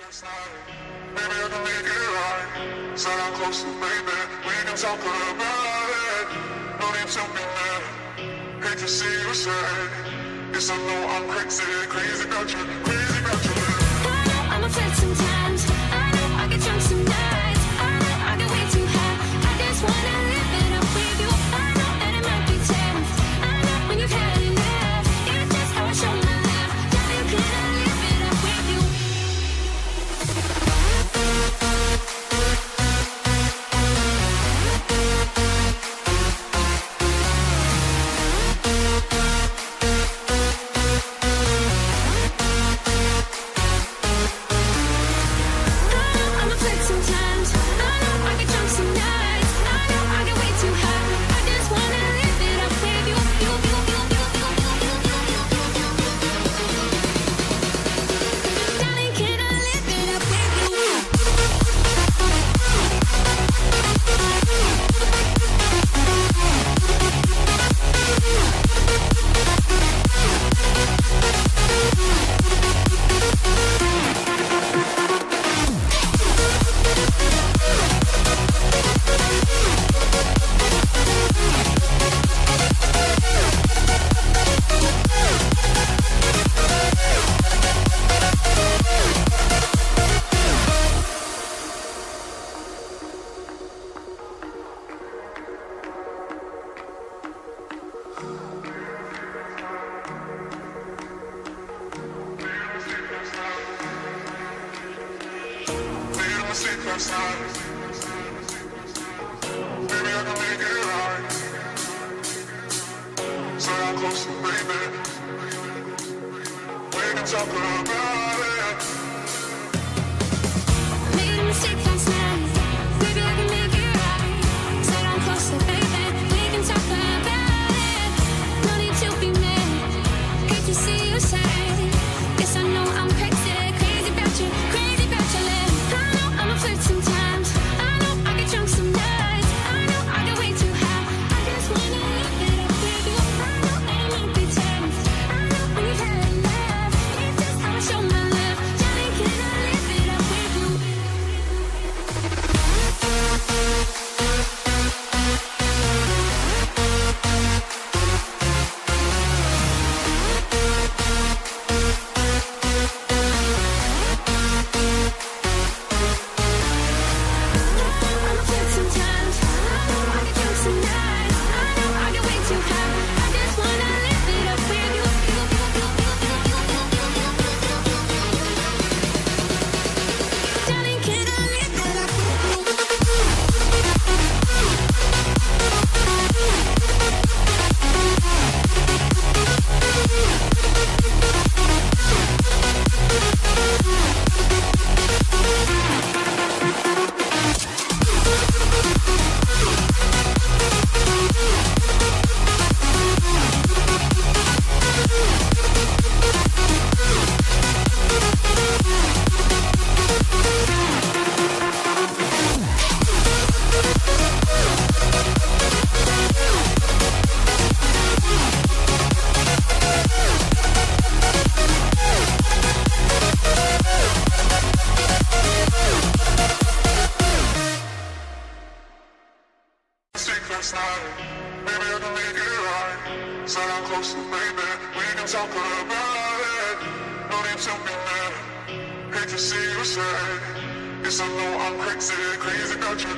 Maybe I can make it right. Sit down closer, baby. We can talk about it. No need to be mad. Hate to see you sad. Yes, I know I'm crazy, crazy about you, crazy about you. I know I'm afraid sometimes. I know I get drunk some nights. I know I get way too high. I just wanna live it up with you. I know that it might be tough. I know when you've had enough. It's just how I show my love. Darling, can I live it up with you? Last night. Maybe I can make it right. Sit down closer, baby. We can talk about it. Made a mistake last night. Maybe I can make it right. Sit down closer, baby. We can talk about it. No need to be mad. Hate to see you sad. Yes, I know I'm crazy, crazy about you, crazy about your love. I know I'm a flirt sometimes. I know I get drunk some nights. I know I get way too high. I just wanna live it up with you. I know that it might be tough. I know when you've had enough. It's just how I show my love. Darling, can I live it up with you? I'm a flirt sometimes. I know I get drunk some nights. I know I get way too high. I just wanna live it up with you. Darling, can I live it up with you? Mistake last night. Maybe I can make it right. Sit down closer, baby. We can talk about it. No need to be mad. Hate to see you sad. Yes, I know I'm crazy, crazy about you,